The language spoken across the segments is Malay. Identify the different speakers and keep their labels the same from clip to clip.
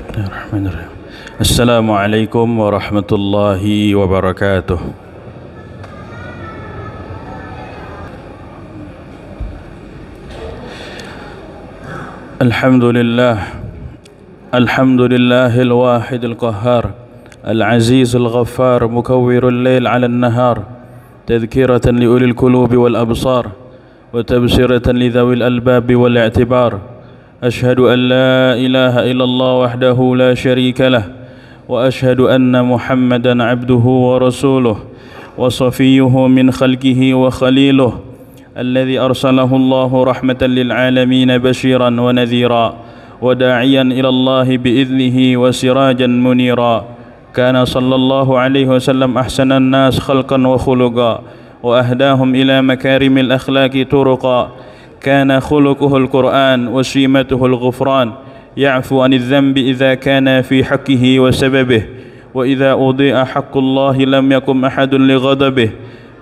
Speaker 1: Bismillahirrahmanirrahim. Assalamualaikum warahmatullahi wabarakatuh. Alhamdulillahil wahidil qahhar, al-azizul ghaffar, mukawwirul lail 'alan nahar, tadhkiratan liulil qulubi wal absar wa tabsiratan lidzawil albabi wal i'tibar. Ashhadu an la ilaha illallah wahdahu la syarika lah wa ashhadu anna Muhammadan 'abduhu wa rasuluh wa safiyyuhu min khalqihi wa khaliluh alladhi arsalahu Allahu rahmatan lil alamin bashiran wa nadhira wa da'iyan ila Allah bi idnihi wa sirajan munira. Kana sallallahu alaihi wasallam ahsanan nas khalqan wa khuluqa wa ahdahum ila makarimil akhlaqi turuqa. كان خلقه القرآن وشيمته الغفران يعفو عن الذنب إذا كان في حقه وسببه وإذا أضيع حق الله لم يقم أحد لغضبه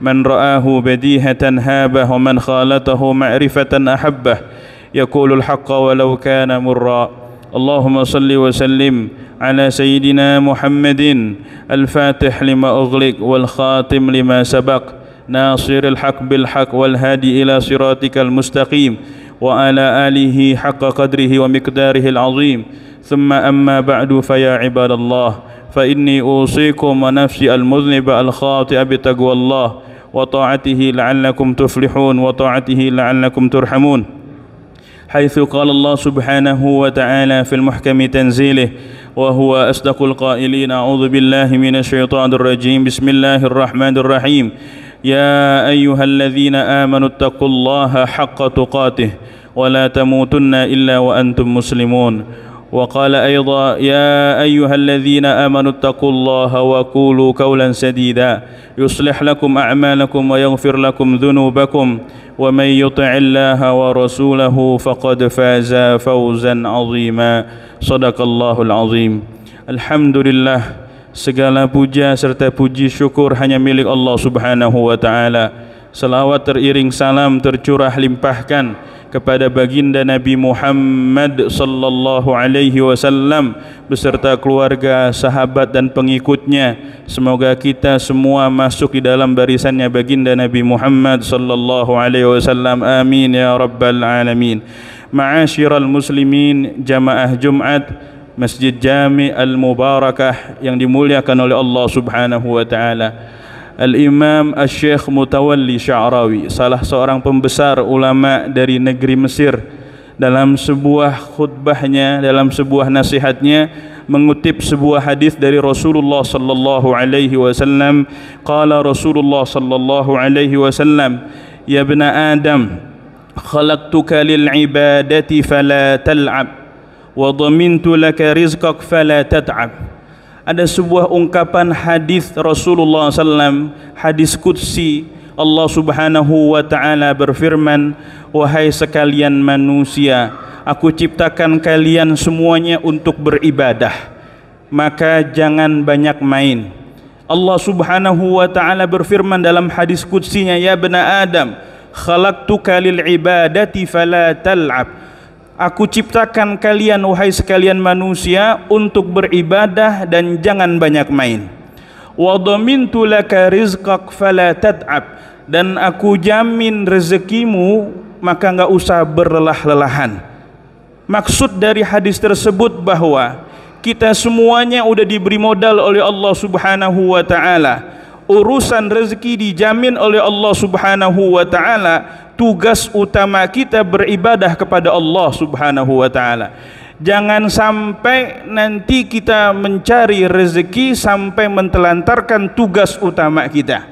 Speaker 1: من رآه بديهة هابه ومن خالته معرفة أحبه يقول الحق ولو كان مرا. اللهم صل وسلم على سيدنا محمد الفاتح لما أغلق والخاتم لما سبق ناصر الحق بالحق والهادي إلى صراطك المستقيم وعلى آله حق قدره ومقداره العظيم. ثم أما بعد فيا عباد الله فإني أوصيكم ونفسي المذنب الخاطئ بتقوى الله وطاعته لعلكم تفلحون وطاعته لعلكم ترحمون، حيث قال الله سبحانه وتعالى في المحكم تنزيله وهو أصدق القائلين: أعوذ بالله من الشيطان الرجيم، بسم الله الرحمن الرحيم. يا أيها الذين آمنوا اتقوا الله حق تقاته ولا تموتن إلا وأنتم مسلمون. وقال أيضا: يا أيها الذين آمنوا اتقوا الله وقولوا قولا سديدا يصلح لكم أعمالكم ويغفر لكم ذنوبكم ومن يطع الله ورسوله فقد فاز فوزا عظيما. صدق الله العظيم. الحمد لله. Segala puja serta puji syukur hanya milik Allah Subhanahu wa ta'ala. Salawat teriring salam tercurah limpahkan kepada baginda Nabi Muhammad sallallahu alaihi wasallam beserta keluarga, sahabat dan pengikutnya. Semoga kita semua masuk di dalam barisannya baginda Nabi Muhammad sallallahu alaihi wasallam. Amin ya rabbal alamin. Ma'asyiral muslimin, jamaah Jumat Masjid Jami Al-Mubarakah yang dimuliakan oleh Allah Subhanahu wa taala. Al-Imam Asy-Syaikh Mutawalli Sya'rawi, salah seorang pembesar ulama dari negeri Mesir, dalam sebuah khutbahnya, dalam sebuah nasihatnya mengutip sebuah hadis dari Rasulullah sallallahu alaihi wasallam. Qala Rasulullah sallallahu alaihi wasallam: Ya ibna Adam, khalaqtuka lil ibadati fala tal'ab wa dhamintu laka rizqak fala tat'ab. Ada sebuah ungkapan hadis Rasulullah SAW, hadis qudsi. Allah Subhanahu wa ta'ala berfirman: wahai sekalian manusia, aku ciptakan kalian semuanya untuk beribadah, maka jangan banyak main. Allah Subhanahu wa ta'ala berfirman dalam hadis qudsinya: ya bena Adam, khalaqtuka lil ibadati fala tal'ab. Aku ciptakan kalian wahai sekalian manusia untuk beribadah dan jangan banyak main. Wa dhamintu laka rizqak fala tat'ab. Dan aku jamin rezekimu, maka enggak usah berlelah-lelahan. Maksud dari hadis tersebut bahwa kita semuanya udah diberi modal oleh Allah Subhanahu wa taala. Urusan rezeki dijamin oleh Allah Subhanahu wa taala. Tugas utama kita beribadah kepada Allah Subhanahu wa taala. Jangan sampai nanti kita mencari rezeki sampai mentelantarkan tugas utama kita.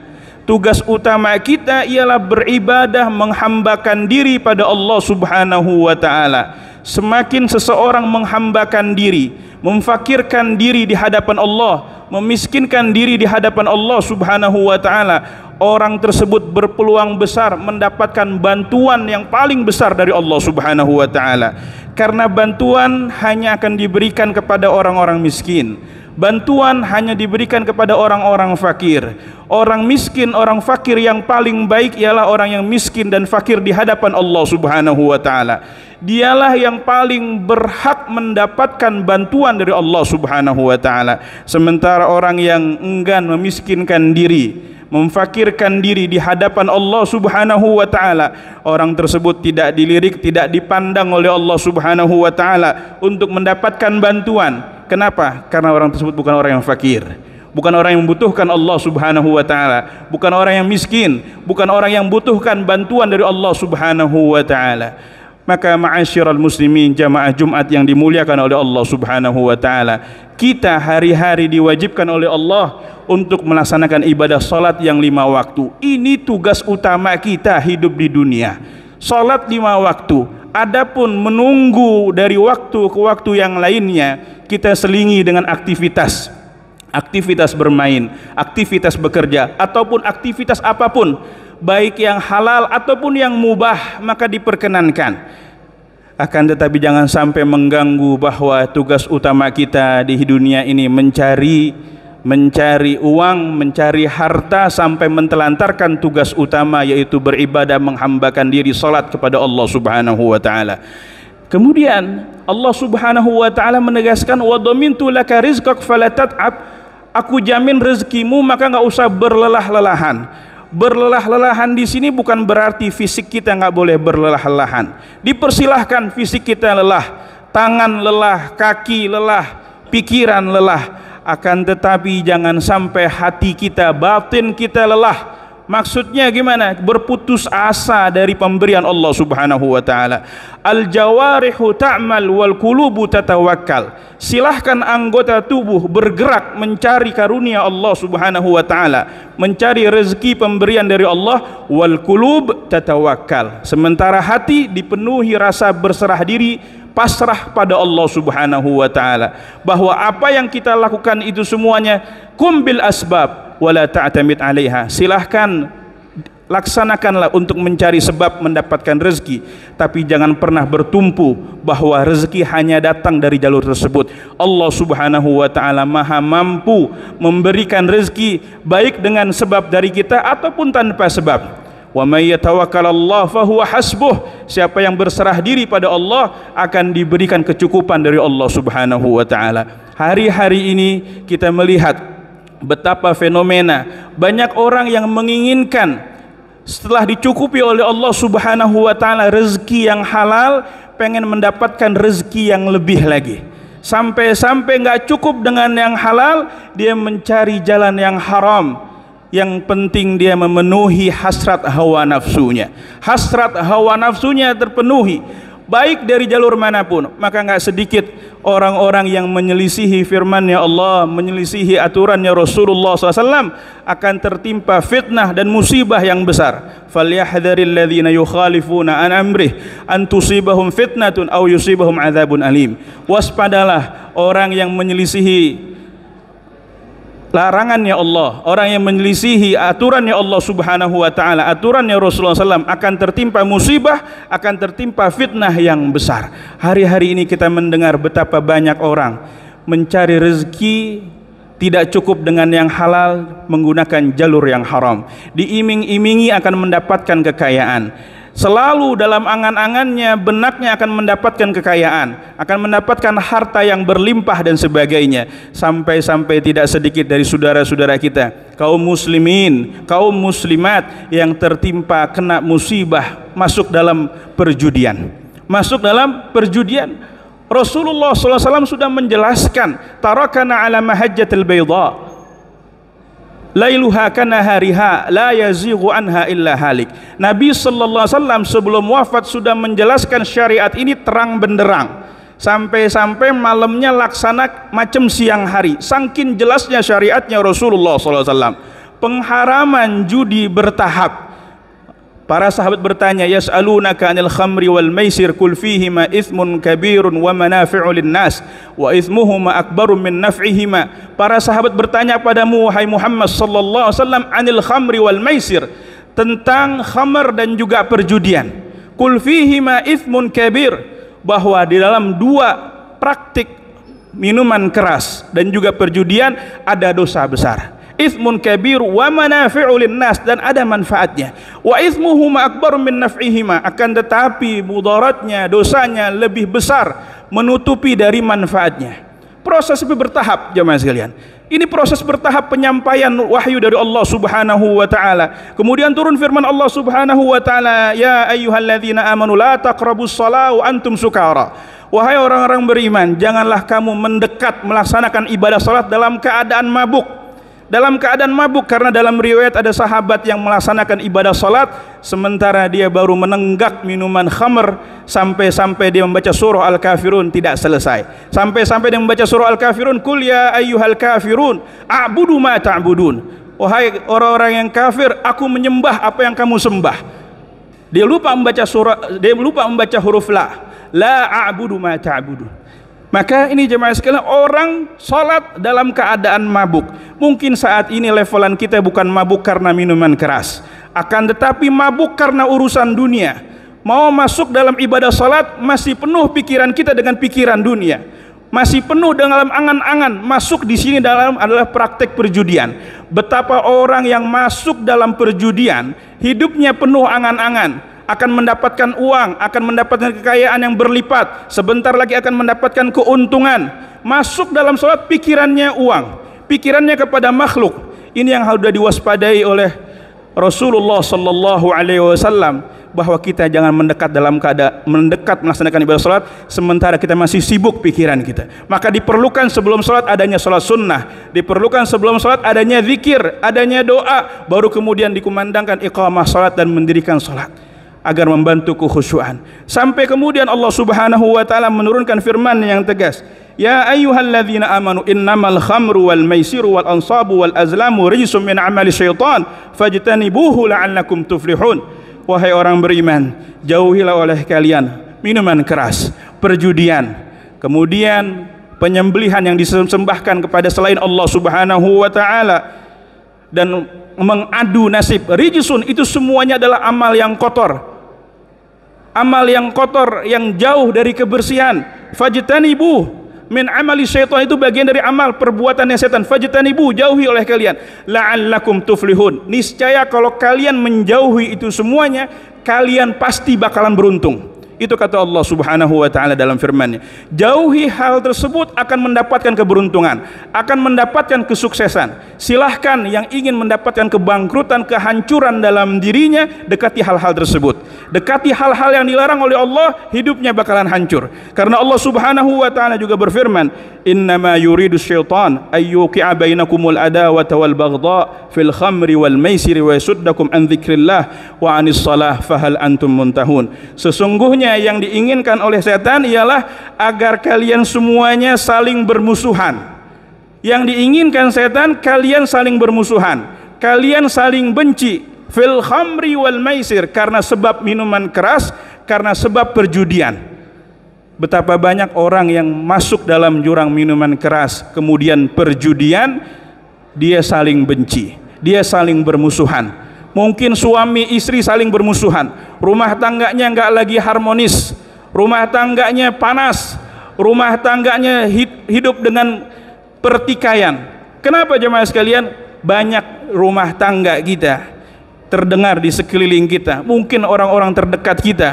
Speaker 1: Tugas utama kita ialah beribadah, menghambakan diri pada Allah Subhanahu wa taala. Semakin seseorang menghambakan diri, memfakirkan diri di hadapan Allah, memiskinkan diri di hadapan Allah Subhanahu wa taala, orang tersebut berpeluang besar mendapatkan bantuan yang paling besar dari Allah Subhanahu wa taala. Karena bantuan hanya akan diberikan kepada orang-orang miskin. Bantuan hanya diberikan kepada orang-orang fakir. Orang miskin, orang fakir yang paling baik ialah orang yang miskin dan fakir di hadapan Allah Subhanahu wa taala.
Speaker 2: Dialah yang paling berhak mendapatkan bantuan dari Allah Subhanahu wa taala. Sementara orang yang enggan memiskinkan diri, memfakirkan diri di hadapan Allah Subhanahu wa taala, orang tersebut tidak dilirik, tidak dipandang oleh Allah Subhanahu wa taala untuk mendapatkan bantuan. Kenapa? Karena orang tersebut bukan orang yang fakir, bukan orang yang membutuhkan Allah Subhanahu wa taala, bukan orang yang miskin, bukan orang yang membutuhkan bantuan dari Allah Subhanahu wa taala. Maka ma'asyiral muslimin, jamaah Jumat yang dimuliakan oleh Allah Subhanahu wa taala, kita hari-hari diwajibkan oleh Allah untuk melaksanakan ibadah salat yang 5 waktu. Ini tugas utama kita hidup di dunia. Salat 5 waktu. Adapun menunggu dari waktu ke waktu yang lainnya, kita selingi dengan aktivitas bermain, aktivitas bekerja, ataupun aktivitas apapun, baik yang halal ataupun yang mubah, maka diperkenankan. Akan tetapi jangan sampai mengganggu bahwa tugas utama kita di dunia ini mencari uang, mencari harta, sampai mentelantarkan tugas utama, yaitu beribadah, menghambakan diri, salat kepada Allah Subhanahu wa taala. Kemudian Allah Subhanahu wa taala menegaskan, wa dhamintu laka rizqak fala tat'ab, aku jamin rezekimu maka enggak usah berlelah-lelahan. Berlelah-lelahan di sini bukan berarti fisik kita enggak boleh berlelah-lelahan. Dipersilahkan fisik kita lelah, tangan lelah, kaki lelah, pikiran lelah. Akan tetapi jangan sampai hati kita, batin kita lelah. Maksudnya gimana? Berputus asa dari pemberian Allah Subhanahu wa taala. Al-jawarihu ta'mal wal qulubu tatawakkal. Silahkan anggota tubuh bergerak mencari karunia Allah Subhanahu wa taala, mencari rezeki pemberian dari Allah, wal qulub tatawakkal. Sementara hati dipenuhi rasa berserah diri, pasrah pada Allah Subhanahu wa taala, bahwa apa yang kita lakukan itu semuanya kum bil asbab wala ta'tamid 'alaiha. Silahkan laksanakanlah untuk mencari sebab mendapatkan rezeki, tapi jangan pernah bertumpu bahwa rezeki hanya datang dari jalur tersebut. Allah Subhanahu wa taala Maha mampu memberikan rezeki baik dengan sebab dari kita ataupun tanpa sebab. Wa may yatawakkalallaha fahuwa hasbuh. Siapa yang berserah diri pada Allah akan diberikan kecukupan dari Allah Subhanahu wa taala. Hari-hari ini kita melihat betapa fenomena banyak orang yang menginginkan setelah dicukupi oleh Allah Subhanahu wa taala rezeki yang halal, pengen mendapatkan rezeki yang lebih lagi. Sampai-sampai enggak cukup dengan yang halal, dia mencari jalan yang haram. Yang penting dia memenuhi hasrat hawa nafsunya. Hasrat hawa nafsunya terpenuhi, baik dari jalur manapun. Maka enggak sedikit orang-orang yang menyelisihi firman-Nya Allah, menyelisihi aturannya Rasulullah SAW, akan tertimpa fitnah dan musibah yang besar. Falyahdharil ladzina yukhalifuna an amrih an tusibahum fitnatun aw yusibahum adzabun alim. Waspadalah orang yang menyelisihi larangannya Allah, orang yang menyelisihi aturannya Allah Subhanahu wa taala, aturannya Rasulullah SAW, akan tertimpa musibah, akan tertimpa fitnah yang besar. Hari-hari ini kita mendengar betapa banyak orang mencari rezeki tidak cukup dengan yang halal, menggunakan jalur yang haram. Diiming-imingi akan mendapatkan kekayaan. Selalu dalam angan-angannya, benaknya akan mendapatkan kekayaan, akan mendapatkan harta yang berlimpah dan sebagainya. Sampai-sampai tidak sedikit dari saudara-saudara kita, kaum muslimin, kaum muslimat yang tertimpa kena musibah masuk dalam perjudian. Masuk dalam perjudian. Rasulullah SAW sudah menjelaskan, tarakana ala mahajjatil bayda, lailuha kanahariha la yazighu anha illa halik. Nabi sallallahu alaihi wasallam sebelum wafat sudah menjelaskan syariat ini terang benderang, sampai-sampai malamnya laksana macam siang hari. Saking jelasnya syariatnya Rasulullah sallallahu alaihi wasallam. Pengharaman judi bertahap. Para sahabat bertanya, yas'alunaka 'anil khamri wal maisir qul fihima itsmun kabirun wa manafi'u lin-nas wa itsmuhuma akbaru min naf'ihima. Para sahabat bertanya padamu wahai Muhammad sallallahu alaihi wasallam 'anil khamri wal maisir, tentang khamr dan juga perjudian. Qul fihima itsmun kabir, bahwa di dalam dua praktik minuman keras dan juga perjudian ada dosa besar. itsmun kabir wa manafi'u linnas, dan ada manfaatnya. Wa itsmuhuma akbar min naf'ihima, akan tetapi mudaratnya, dosanya lebih besar menutupi dari manfaatnya. Proses itu bertahap jemaah sekalian. Ini proses bertahap penyampaian wahyu dari Allah Subhanahu wa taala. Kemudian turun firman Allah Subhanahu wa taala, ya ayyuhalladzina amanu la taqrabus shalah wa antum sukara. Wahai orang-orang beriman, janganlah kamu mendekat melaksanakan ibadah salat dalam keadaan mabuk. Dalam keadaan mabuk, karena dalam riwayat ada sahabat yang melaksanakan ibadah salat sementara dia baru menenggak minuman khamr, sampai-sampai dia membaca surah Al-Kafirun tidak selesai. Sampai-sampai dia membaca surah Al-Kafirun, qul ya ayyuhal kafirun a'budu ma ta'budun. Wahai orang-orang yang kafir, aku menyembah apa yang kamu sembah. Dia lupa membaca huruf la a'budu ma ta'budun. Maka ini jemaah sekalian, orang sholat dalam keadaan mabuk. Mungkin saat ini levelan kita bukan mabuk karena minuman keras, akan tetapi mabuk karena urusan dunia. Mau masuk dalam ibadah sholat, masih penuh pikiran kita dengan pikiran dunia, masih penuh dalam angan-angan. Masuk di sini dalam adalah praktek perjudian. Betapa orang yang masuk dalam perjudian, hidupnya penuh angan-angan, akan mendapatkan uang, akan mendapatkan kekayaan yang berlipat, sebentar lagi akan mendapatkan keuntungan. Masuk dalam sholat pikirannya uang, pikirannya kepada makhluk. Ini yang harus diwaspadai oleh Rasulullah sallallahu alaihi wasallam, bahwa kita jangan mendekat melaksanakan ibadah salat sementara kita masih sibuk pikiran kita. Maka diperlukan sebelum salat adanya salat sunnah, diperlukan sebelum salat adanya zikir, adanya doa, baru kemudian dikumandangkan iqamah salat dan mendirikan salat agar membantu kekhusyuan. Sampai kemudian Allah Subhanahu wa taala menurunkan firman yang tegas, ya ayyuhalladzina amanu innamal khamru wal maisiru wal ansabu wal azlamu rijsum min amali syaitan fajtanibuhu la'allakum tuflihun. Wahai orang beriman, jauhilah oleh kalian minuman keras, perjudian, kemudian penyembelihan yang disembahkan kepada selain Allah Subhanahu wa taala, dan mengadu nasib. Rijsun itu semuanya adalah amal yang kotor, amal yang kotor, yang jauh dari kebersihan. Fajtanibu min amali syaitan, itu bagian dari amal perbuatannya setan. Fajtanibu, jauhi oleh kalian, la'allakum tuflihun. Niscaya kalau kalian menjauhi itu semuanya, kalian pasti bakalan beruntung. Itu kata Allah Subhanahu wa taala dalam firman-Nya. Jauhi hal tersebut akan mendapatkan keberuntungan, akan mendapatkan kesuksesan. Silahkan yang ingin mendapatkan kebangkrutan, kehancuran dalam dirinya, dekati hal-hal tersebut. Dekati hal-hal yang dilarang oleh Allah, hidupnya bakalan hancur. Karena Allah Subhanahu wa taala juga berfirman, innama yuridu syaitan ayyuqi'a bainakumul adawata wal baghdha fil khamri wal maisiri wa yasuddakum an dzikrillah wa anis shalah fahal antum muntahun. Sesungguhnya yang diinginkan oleh setan ialah agar kalian semuanya saling bermusuhan. Yang diinginkan setan, kalian saling bermusuhan, kalian saling benci. Fil khamri wal maisir, karena sebab minuman keras, karena sebab perjudian. Betapa banyak orang yang masuk dalam jurang minuman keras, kemudian perjudian, dia saling benci, dia saling bermusuhan. Mungkin suami istri saling bermusuhan, rumah tangganya nggak lagi harmonis, rumah tangganya panas, rumah tangganya hidup dengan pertikaian. Kenapa jemaah sekalian? Banyak rumah tangga kita terdengar di sekeliling kita, mungkin orang-orang terdekat kita,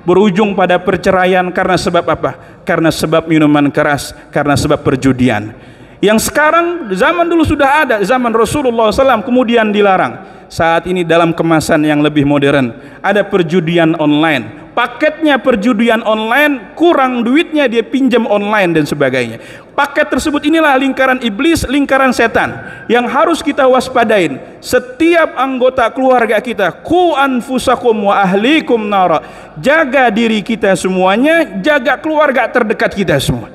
Speaker 2: berujung pada perceraian karena sebab apa? Karena sebab minuman keras, karena sebab perjudian. Yang sekarang zaman dulu sudah ada, zaman Rasulullah SAW, kemudian dilarang. Saat ini dalam kemasan yang lebih modern, ada perjudian online. Paketnya perjudian online, kurang duitnya dia pinjam online dan sebagainya. Paket tersebut inilah lingkaran iblis, lingkaran setan yang harus kita waspadain. Setiap anggota keluarga kita, qu anfusakum wa ahlikum nara. Jaga diri kita semuanya, jaga keluarga terdekat kita semua.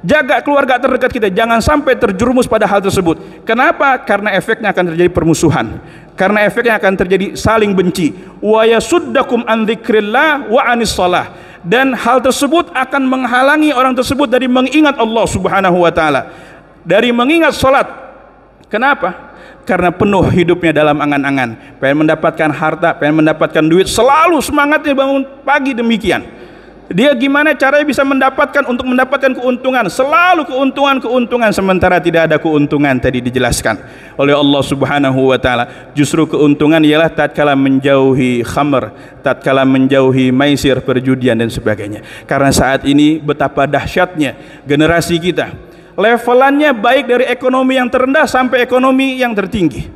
Speaker 2: Jaga keluarga terdekat kita, jangan sampai terjerumus pada hal tersebut. Kenapa? Karena efeknya akan terjadi permusuhan, karena efeknya akan terjadi saling benci. Wa yasuddakum an dzikrillah wa anis shalah, dan hal tersebut akan menghalangi orang tersebut dari mengingat Allah Subhanahu wa taala, dari mengingat salat. Kenapa? Karena penuh hidupnya dalam angan-angan, pengen mendapatkan harta, pengen mendapatkan duit, selalu semangatnya bangun pagi demikian. Dia gimana caranya bisa mendapatkan keuntungan, selalu keuntungan, sementara tidak ada keuntungan tadi dijelaskan oleh Allah Subhanahu wa taala. Justru keuntungan ialah tatkala menjauhi khamr, tatkala menjauhi maisir, perjudian dan sebagainya. Karena saat ini betapa dahsyatnya generasi kita. Levelannya baik dari ekonomi yang terendah sampai ekonomi yang tertinggi.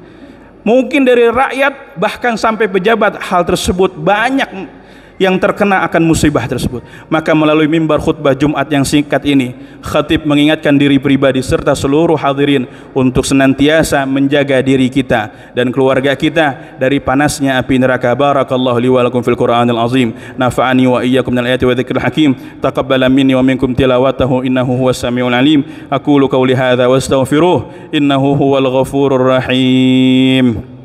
Speaker 2: Mungkin dari rakyat bahkan sampai pejabat, hal tersebut banyak yang terkena akan musibah tersebut. Maka melalui mimbar khutbah Jumat yang singkat ini, khatib mengingatkan diri pribadi serta seluruh hadirin untuk senantiasa menjaga diri kita dan keluarga kita dari panasnya api neraka. Barakallahu li wa lakum fil Qur'anil azim, nafa'ani wa iyyakum minal ayati wa dzikril hakim, taqabbala minni wa minkum tilawatahu innahu huwas samiul alim. Aqulu qawli hadza wa astaghfiruh innahu huwal ghafurur rahim.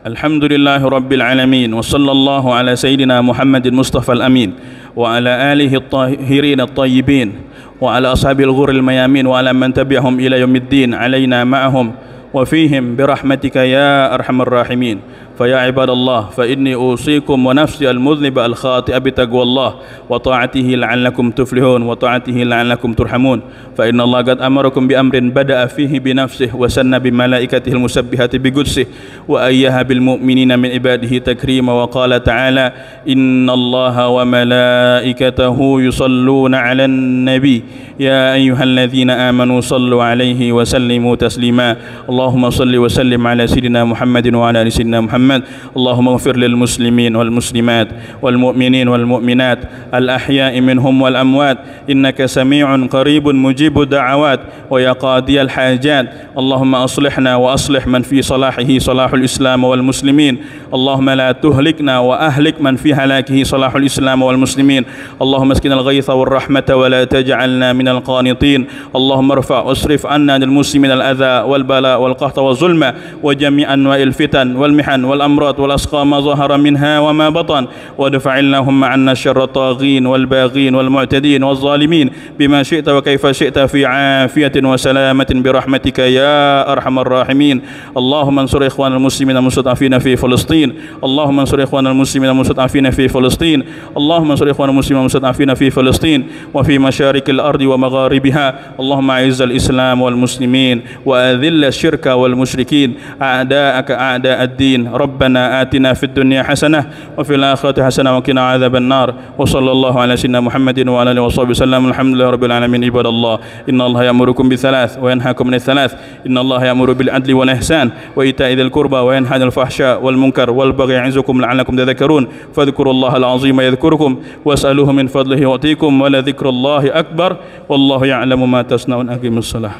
Speaker 2: Alhamdulillah Rabbil Alamin, wa sallallahu ala Sayyidina Muhammadin Mustafa al-Amin wa ala alihi at-tahirin at-tayyibin wa ala ashabil ghuril mayamin wa ala man tabi'ahum ila yaumiddin alaina ma'ahum wa fihim birahmatika ya arhamar rahimin. فيا عباد الله فإني أوصيكم ونفسي المذنب الخاطئ بتقوى الله وطاعته لعلكم تفلحون وطاعته لعلكم ترحمون. فإن الله قد أمركم بأمر بدأ فيه بنفسه وسن بملائكته المسبحة بقدسه وأيها بالمؤمنين من عباده تكريما وقال تعالى إن الله وملائكته يصلون على النبي يا أيها الذين آمنوا صلوا عليه وسلموا تسليما. اللهم صل وسلم على سيدنا محمد وعلى آل سيدنا محمد. اللهم اغفر للمسلمين والمسلمات والمؤمنين والمؤمنات الأحياء منهم والأموات إنك سميع قريب مجيب الدعوات ويا قاضي الحاجات. اللهم أصلحنا وأصلح من في صلاحه صلاح الإسلام والمسلمين. اللهم لا تهلكنا وأهلك من في هلاكه صلاح الإسلام والمسلمين. اللهم اسقنا الغيث والرحمة ولا تجعلنا من القانطين. اللهم ارفع واصرف عنا للمسلمين الأذى والبلاء والقهط والظلم وجميع أنواع الفتن والمحن والأمراض والأسقام ما ظهر منها وما بطن، وادفع اللهم عنا شر الطاغين والباغين والمعتدين والظالمين بما شئت وكيف شئت في عافية وسلامة برحمتك يا أرحم الراحمين. اللهم انصر إخوان المسلمين المستضعفين في فلسطين. اللهم انصر إخوان المسلمين المستضعفين في فلسطين. اللهم انصر إخوان المسلمين المستضعفين في فلسطين وفي مشارق الأرض ومغاربها. اللهم أعز الإسلام والمسلمين وأذل الشرك والمشركين أعداءك أعداء الدين. ربنا آتنا في الدنيا حسنة وفي الآخرة حسنة وقنا عذاب النار. وصلى الله على سيدنا محمد وعلى آله وصحبه وسلم. الحمد لله رب العالمين. عباد الله إن الله يأمركم بثلاث وينهاكم من الثلاث. إن الله يأمر بالعدل والإحسان وإيتاء ذي القربى وينهى عن الفحشاء والمنكر والبغي يعظكم لعلكم تذكرون. فاذكروا الله العظيم يذكركم واسألوه من فضله يعطيكم ولذكر الله أكبر والله يعلم ما تصنعون. أقيموا الصلاة.